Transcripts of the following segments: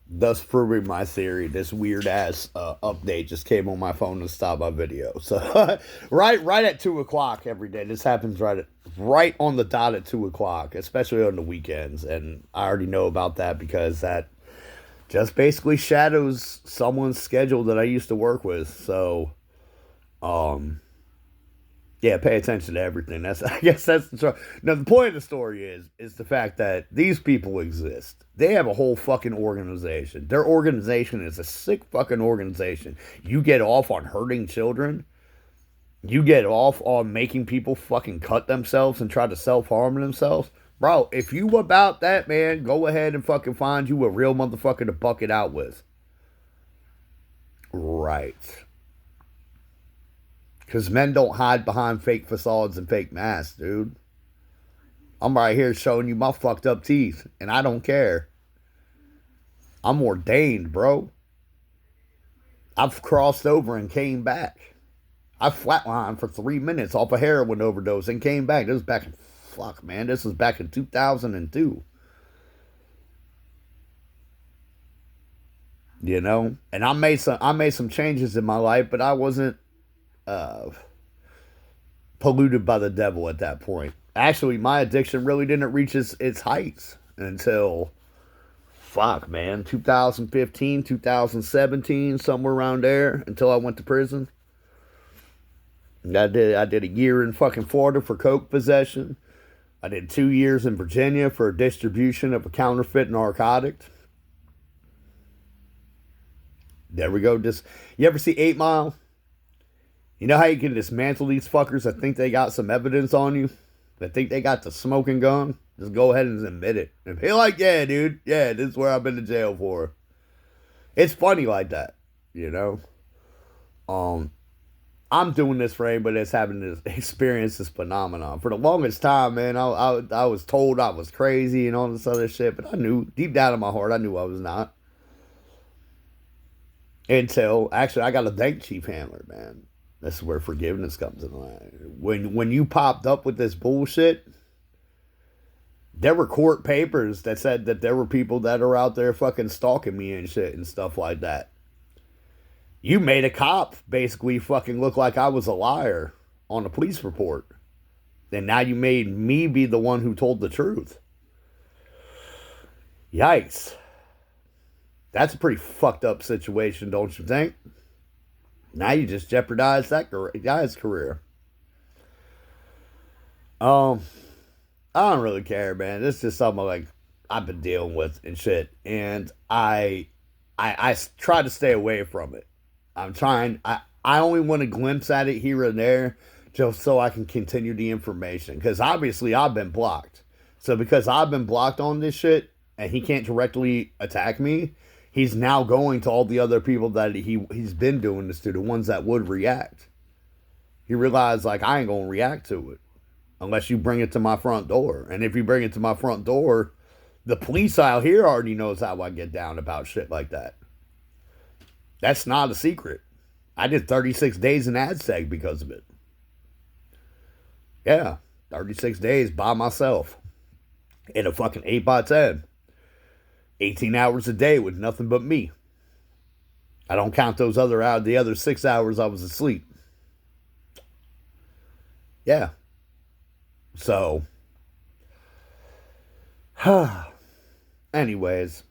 Thus proving my theory. This weird ass update just came on my phone to stop my video. So right at 2 o'clock every day. This happens right on the dot at 2 o'clock, especially on the weekends. And I already know about that because that just basically shadows someone's schedule that I used to work with. So um yeah, pay attention to everything. That's I guess that's the story. Now the point of the story is the fact that these people exist. They have a whole fucking organization. Their organization is a sick fucking organization. You get off on hurting children. You get off on making people fucking cut themselves and try to self harm themselves. Bro, if you about that, man, go ahead and fucking find you a real motherfucker to buck it out with. Right. Because men don't hide behind fake facades and fake masks, dude. I'm right here showing you my fucked up teeth, and I don't care. I'm ordained, bro. I've crossed over and came back. I flatlined for 3 minutes off a heroin overdose and came back. This was back in, fuck, man. This was back in 2002. You know? And I made some changes in my life, but I wasn't uh, polluted by the devil at that point. Actually, my addiction really didn't reach its heights until, fuck, man, 2015, 2017, somewhere around there, until I went to prison. I did a year in fucking Florida for coke possession. I did 2 years in Virginia for distribution of a counterfeit narcotic. There we go. Just you ever see 8 Mile? You know how you can dismantle these fuckers that think they got some evidence on you? That think they got the smoking gun? Just go ahead and admit it. And be like, yeah, dude. Yeah, this is where I've been to jail for. It's funny like that, you know? Um, I'm doing this for anybody that's having this experience this phenomenon. For the longest time, man, I was told I was crazy and all this other shit, but I knew, deep down in my heart, I knew I was not. Until, actually, I got to thank Chief Handler, man. This is where forgiveness comes in line. When you popped up with this bullshit, there were court papers that said that there were people that are out there fucking stalking me and shit and stuff like that. You made a cop basically fucking look like I was a liar on a police report. And now you made me be the one who told the truth. Yikes. That's a pretty fucked up situation, don't you think? Now you just jeopardized that guy's career. Um, I don't really care, man. This is just something like I've been dealing with and shit, and I try to stay away from it. I'm trying. I only want a glimpse at it here and there, just so I can continue the information. Because obviously I've been blocked. So because I've been blocked on this shit, and he can't directly attack me, he's now going to all the other people that he's been doing this to, the ones that would react. He realized like I ain't gonna react to it unless you bring it to my front door. And if you bring it to my front door, the police out here already knows how I get down about shit like that. That's not a secret. I did 36 days in AdSeg because of it. Yeah, 36 days by myself in a fucking 8 by 10. 18 hours a day with nothing but me. I don't count those the other 6 hours I was asleep. Yeah. So, anyways,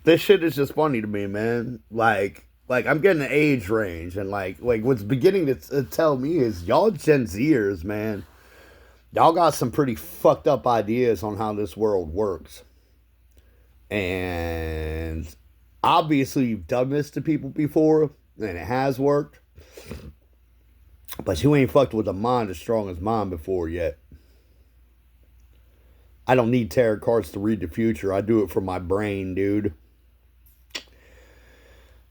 this shit is just funny to me, man. Like I'm getting an age range, and like what's beginning to tell me is y'all Gen Zers, man. Y'all got some pretty fucked up ideas on how this world works, and obviously you've done this to people before, and it has worked. But you ain't fucked with a mind as strong as mine before yet. I don't need tarot cards to read the future. I do it from my brain, dude.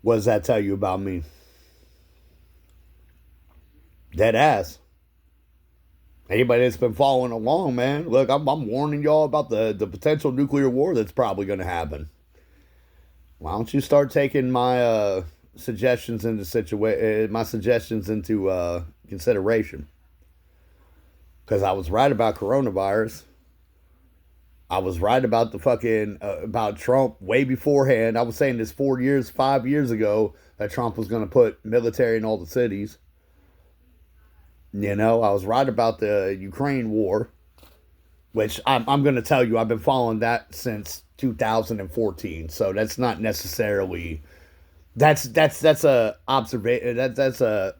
What does that tell you about me? Dead ass. Anybody that's been following along, man, look, I'm warning y'all about the potential nuclear war that's probably going to happen. Why don't you start taking my suggestions into consideration? Because I was right about coronavirus. I was right about the fucking about Trump way beforehand. I was saying this 4 years, 5 years ago that Trump was going to put military in all the cities. You know, I was right about the Ukraine war, which I'm going to tell you, I've been following that since 2014. So that's not necessarily that's a observation that's a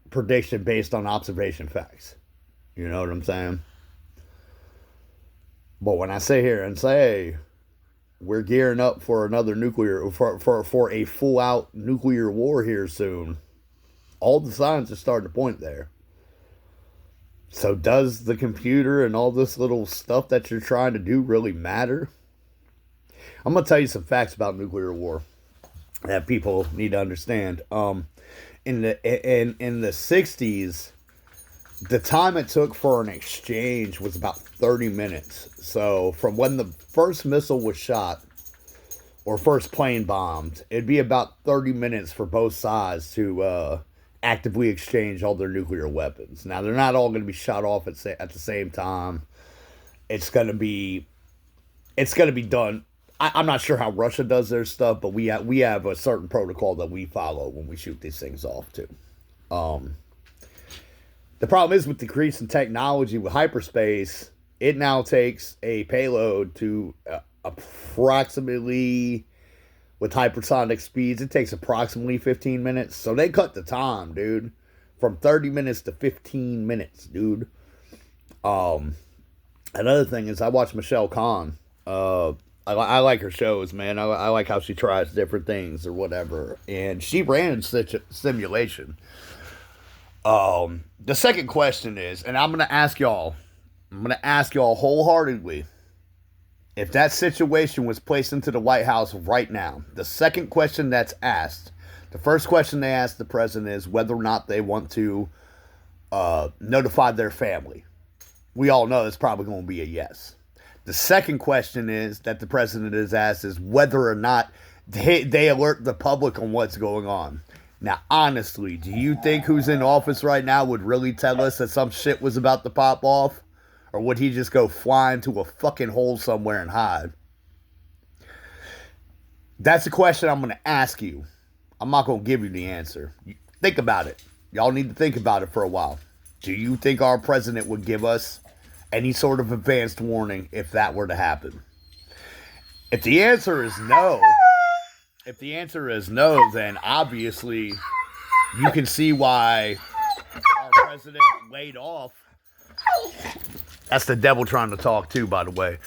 prediction based on observation facts. You know what I'm saying? But when I sit here and say we're gearing up for another nuclear for a full out nuclear war here soon, all the signs are starting to point there. So does the computer and all this little stuff that you're trying to do really matter? I'm gonna tell you some facts about nuclear war that people need to understand. In the '60s, the time it took for an exchange was about 30 minutes. So from when the first missile was shot or first plane bombed, it'd be about 30 minutes for both sides to actively exchange all their nuclear weapons. Now they're not all going to be shot off at the same time. It's going to be done. I'm not sure how Russia does their stuff, but we have a certain protocol that we follow when we shoot these things off too. Um, the problem is with decreasing technology with hyperspace, it now takes a payload to approximately, with hypersonic speeds, it takes approximately 15 minutes. So they cut the time, dude, from 30 minutes to 15 minutes, dude. Another thing is I watch Michelle Khan. I like her shows, man. I like how she tries different things or whatever. And she ran such a simulation. The second question is, and I'm gonna ask y'all wholeheartedly, if that situation was placed into the White House right now, the second question that's asked, the first question they ask the president is whether or not they want to notify their family. We all know it's probably going to be a yes. The second question is that the president is asked is whether or not they alert the public on what's going on. Now, honestly, do you think who's in office right now would really tell us that some shit was about to pop off? Or would he just go fly into a fucking hole somewhere and hide? That's a question I'm going to ask you. I'm not going to give you the answer. Think about it. Y'all need to think about it for a while. Do you think our president would give us any sort of advanced warning if that were to happen? If the answer is no, then obviously you can see why our president laid off. That's the devil trying to talk too, by the way.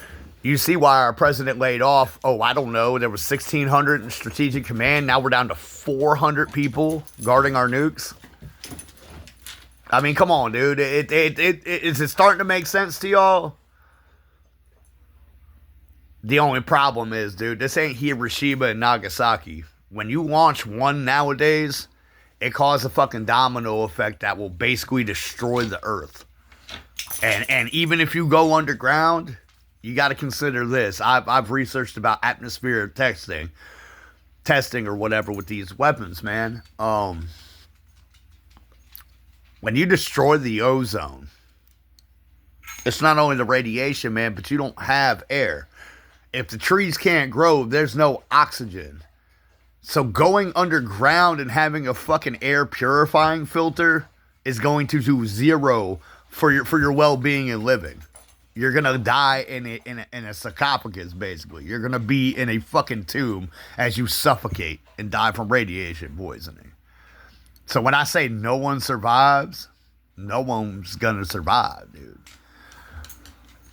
You see why our president laid off, I don't know, there was 1,600 in strategic command. Now we're down to 400 people guarding our nukes. I mean, come on, dude. Is it starting to make sense to y'all? The only problem is, dude, this ain't Hiroshima and Nagasaki. When you launch one nowadays, it causes a fucking domino effect that will basically destroy the earth. And even if you go underground, you got to consider this. I've researched about atmospheric testing or whatever with these weapons, man. When you destroy the ozone, it's not only the radiation, man, but you don't have air. If the trees can't grow, there's no oxygen. So going underground and having a fucking air purifying filter is going to do zero for your well-being and living. You're gonna die in a sarcophagus, basically. You're gonna be in a fucking tomb as you suffocate and die from radiation poisoning. So when I say no one survives, no one's gonna survive, dude.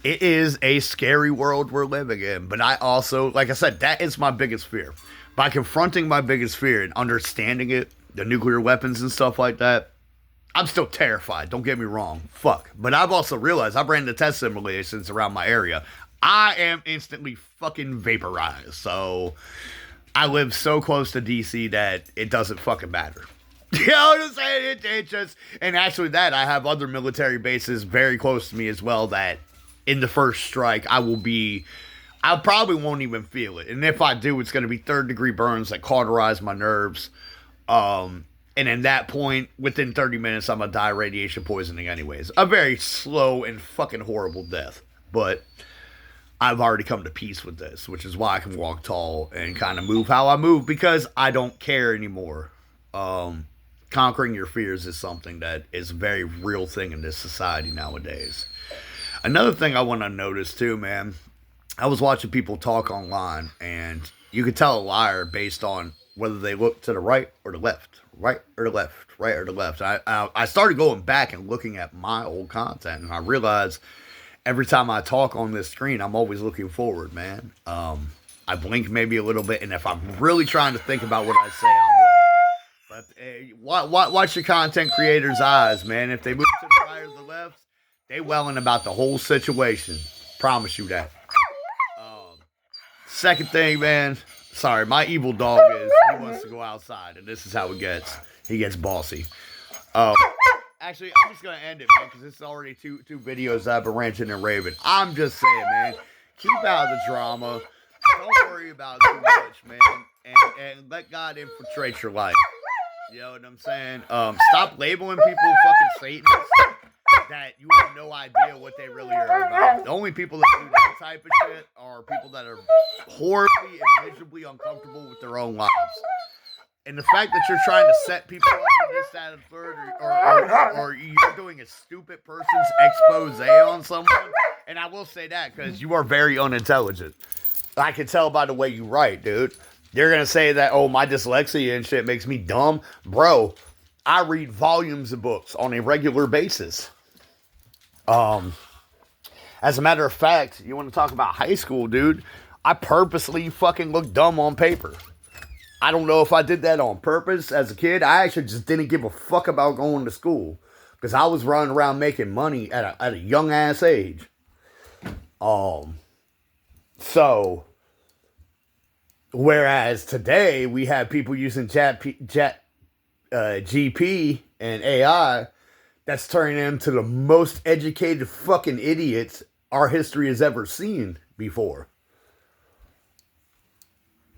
It is a scary world we're living in, but I also, like I said, that is my biggest fear. By confronting my biggest fear and understanding it, the nuclear weapons and stuff like that, I'm still terrified, don't get me wrong. Fuck. But I've also realized I've ran the test simulations around my area. I am instantly fucking vaporized. So I live so close to DC that it doesn't fucking matter. You know what I'm saying? It just, and actually that, I have other military bases very close to me as well that in the first strike, I probably won't even feel it. And if I do, it's going to be third-degree burns that cauterize my nerves. And in that point, within 30 minutes, I'm going to die radiation poisoning anyways. A very slow and fucking horrible death. But I've already come to peace with this, which is why I can walk tall and kind of move how I move because I don't care anymore. Conquering your fears is something that is a very real thing in this society nowadays. Another thing I want to notice too, man, I was watching people talk online, and you could tell a liar based on whether they look to the right or the left, right or the left, right or the left. I started going back and looking at my old content, and I realized every time I talk on this screen, I'm always looking forward, man. I blink maybe a little bit, and if I'm really trying to think about what I say, I'll move. But watch your content creators' eyes, man. If they move to the right or the left, they welling about the whole situation. Promise you that. Second thing, man. Sorry, my evil dog he wants to go outside, and this is how it gets. He gets bossy. Actually, I'm just gonna end it, man, because this is already two videos that I've been ranting and raving. I'm just saying, man, keep out of the drama. Don't worry about it too much, man, and let God infiltrate your life. You know what I'm saying? Stop labeling people fucking Satanists that you have no idea what they really are about. The only people that do that type of shit are people that are horribly and miserably uncomfortable with their own lives. And the fact that you're trying to set people up for this, that, and third, or you're doing a stupid person's expose on someone, and I will say that because you are very unintelligent. I can tell by the way you write, dude. You're going to say that, oh, my dyslexia and shit makes me dumb. Bro, I read volumes of books on a regular basis. As a matter of fact, you want to talk about high school, dude? I purposely fucking look dumb on paper. I don't know if I did that on purpose as a kid. I actually just didn't give a fuck about going to school because I was running around making money at a young ass age. So, whereas today we have people using GP and AI that's turning them to the most educated fucking idiots our history has ever seen before.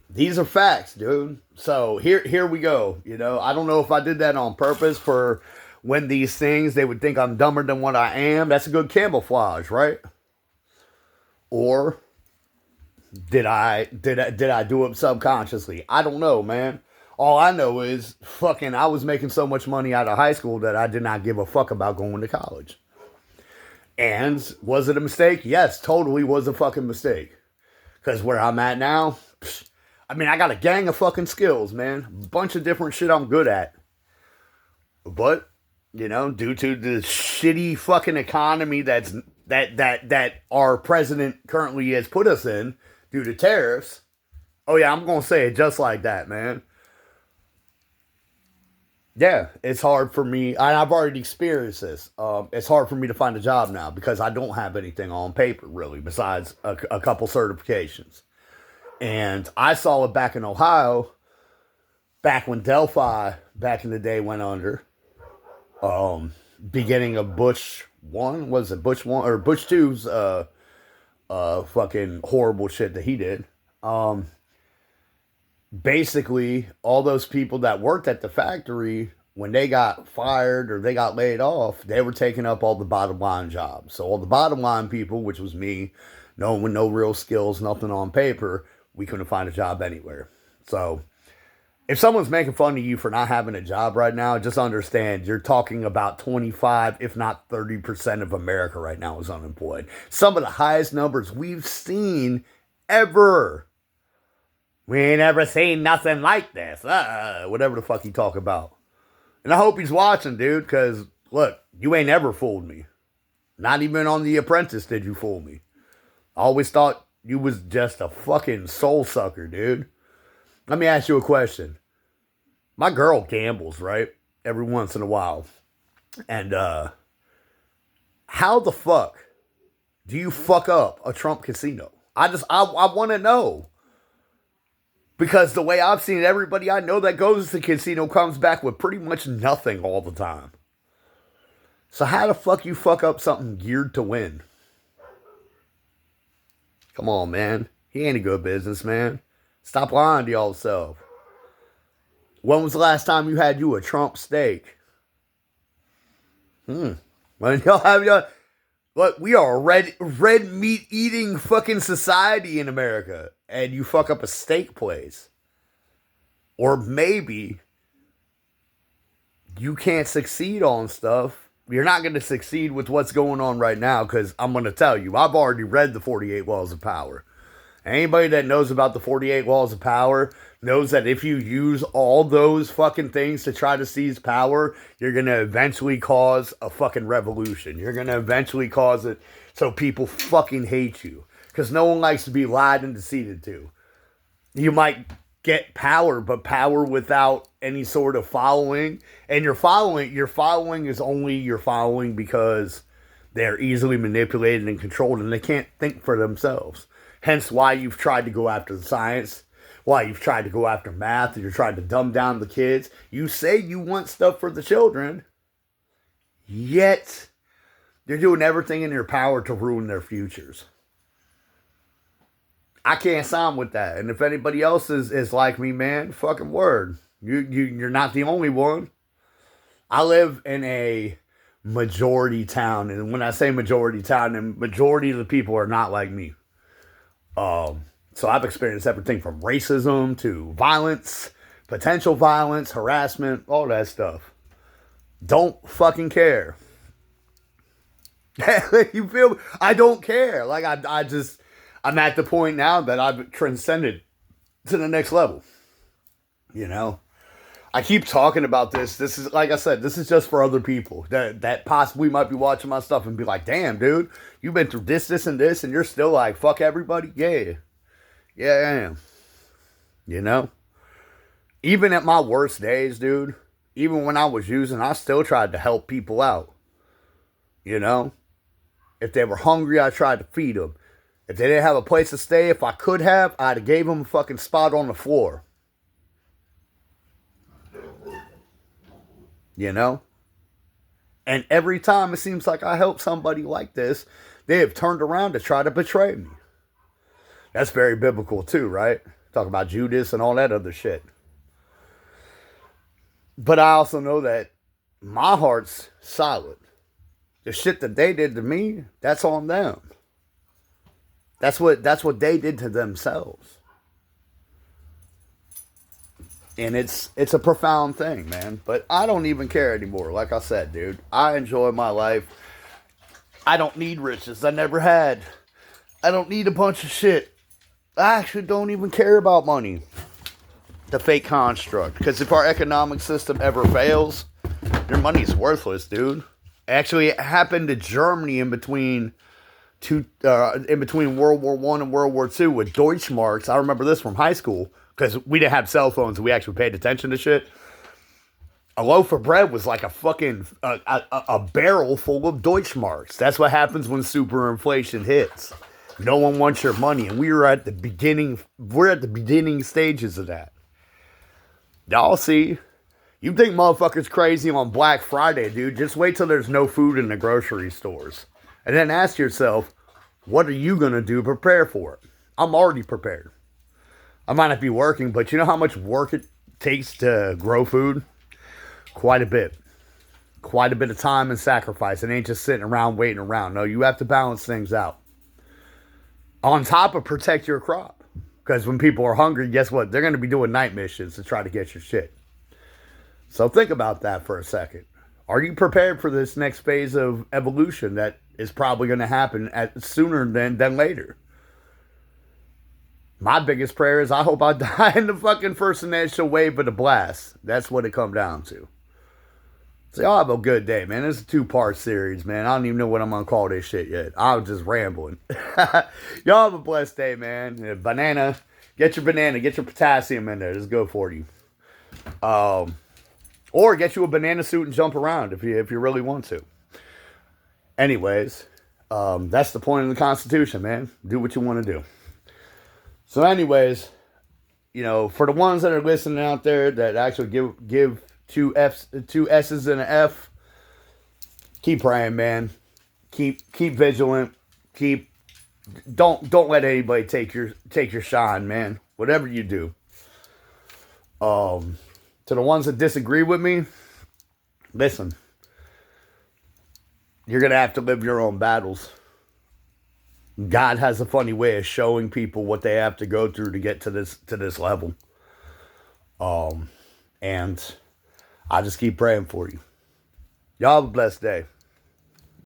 These are facts, dude. So here we go. You know, I don't know if I did that on purpose for when these things, they would think I'm dumber than what I am. That's a good camouflage, right? Or did I do it subconsciously? I don't know, man. All I know is fucking I was making so much money out of high school that I did not give a fuck about going to college. And was it a mistake? Yes, totally was a fucking mistake. Because where I'm at now, I mean, I got a gang of fucking skills, man. A bunch of different shit I'm good at. But, you know, due to the shitty fucking economy that our president currently has put us in due to tariffs. Oh yeah, I'm going to say it just like that, man. Yeah, it's hard for me. I've already experienced this. It's hard for me to find a job now because I don't have anything on paper, really, besides a couple certifications. And I saw it back in Ohio, back when Delphi, back in the day, went under. Beginning of Bush 1, was it Bush 1 or Bush 2's fucking horrible shit that he did. Basically, all those people that worked at the factory, when they got fired or they got laid off, they were taking up all the bottom line jobs. So all the bottom line people, which was me, no one with no real skills, nothing on paper, we couldn't find a job anywhere. So if someone's making fun of you for not having a job right now, just understand you're talking about 25, if not 30% of America right now is unemployed. Some of the highest numbers we've seen ever. We ain't ever seen nothing like this. Whatever the fuck you talk about. And I hope he's watching, dude, because, look, you ain't ever fooled me. Not even on The Apprentice did you fool me. I always thought you was just a fucking soul sucker, dude. Let me ask you a question. My girl gambles, right? Every once in a while. And, how the fuck do you fuck up a Trump casino? I want to know. Because the way I've seen it, everybody I know that goes to the casino comes back with pretty much nothing all the time. So how the fuck you fuck up something geared to win? Come on, man. He ain't a good businessman. Stop lying to yourself. When was the last time you had you a Trump steak? When y'all have your... Look, we are a red meat eating fucking society in America, and you fuck up a steak place, or maybe you can't succeed on stuff. You're not going to succeed with what's going on right now because I'm going to tell you, I've already read the 48 Laws of Power. Anybody that knows about the 48 Laws of Power knows that if you use all those fucking things to try to seize power, you're going to eventually cause a fucking revolution. You're going to eventually cause it so people fucking hate you. Because no one likes to be lied and deceived to. You might get power, but power without any sort of following. And your following is only your following because they're easily manipulated and controlled and they can't think for themselves. Hence why you've tried to go after the science, why you've tried to go after math, and you're trying to dumb down the kids. You say you want stuff for the children, yet you're doing everything in your power to ruin their futures. I can't sign with that. And if anybody else is like me, man, fucking word. You're not the only one. I live in a majority town. And when I say majority town, the majority of the people are not like me. So I've experienced everything from racism to violence, potential violence, harassment, all that stuff. Don't fucking care. You feel me? I don't care. Like I'm at the point now that I've transcended to the next level. You know? I keep talking about this. This is, like I said, this is just for other people that possibly might be watching my stuff and be like, damn, dude, you've been through this, and this, and you're still like, fuck everybody? Yeah. Yeah, I am. You know? Even at my worst days, dude, even when I was using, I still tried to help people out. You know? If they were hungry, I tried to feed them. If they didn't have a place to stay, if I could have, I'd have gave them a fucking spot on the floor. You know? And every time it seems like I help somebody like this, they have turned around to try to betray me. That's very biblical too, right? Talk about Judas and all that other shit. But I also know that my heart's solid. The shit that they did to me, that's on them. That's what they did to themselves. And it's a profound thing, man. But I don't even care anymore. Like I said, dude, I enjoy my life. I don't need riches. I never had. I don't need a bunch of shit. I actually don't even care about money. The fake construct. Because if our economic system ever fails, your money's worthless, dude. Actually, it happened to Germany in between World War I and World War II with Deutschmarks. I remember this from high school. Because we didn't have cell phones and we actually paid attention to shit. A loaf of bread was like a fucking a barrel full of Deutschmarks. That's what happens when superinflation hits. No one wants your money, and we're at the beginning stages of that. Y'all see, you think motherfuckers crazy on Black Friday, dude. Just wait till there's no food in the grocery stores. And then ask yourself, what are you going to do to prepare for it? I'm already prepared. I might not be working, but you know how much work it takes to grow food? Quite a bit. Quite a bit of time and sacrifice. It ain't just sitting around waiting around. No, you have to balance things out. On top of protect your crop. Because when people are hungry, guess what? They're going to be doing night missions to try to get your shit. So think about that for a second. Are you prepared for this next phase of evolution that is probably going to happen sooner than later? My biggest prayer is I hope I die in the fucking first initial wave of the blast. That's what it come down to. So y'all have a good day, man. This is a 2-part series, man. I don't even know what I'm going to call this shit yet. I was just rambling. Y'all have a blessed day, man. Banana. Get your banana. Get your potassium in there. It's good for you. Or get you a banana suit and jump around if you really want to. Anyways, that's the point of the Constitution, man. Do what you want to do. So anyways, you know, for the ones that are listening out there that actually give two S's and an F, keep praying, man. Keep vigilant. Don't let anybody take your shine, man. Whatever you do. To the ones that disagree with me, listen. You're going to have to live your own battles. God has a funny way of showing people what they have to go through to get to this level. And I just keep praying for you. Y'all have a blessed day.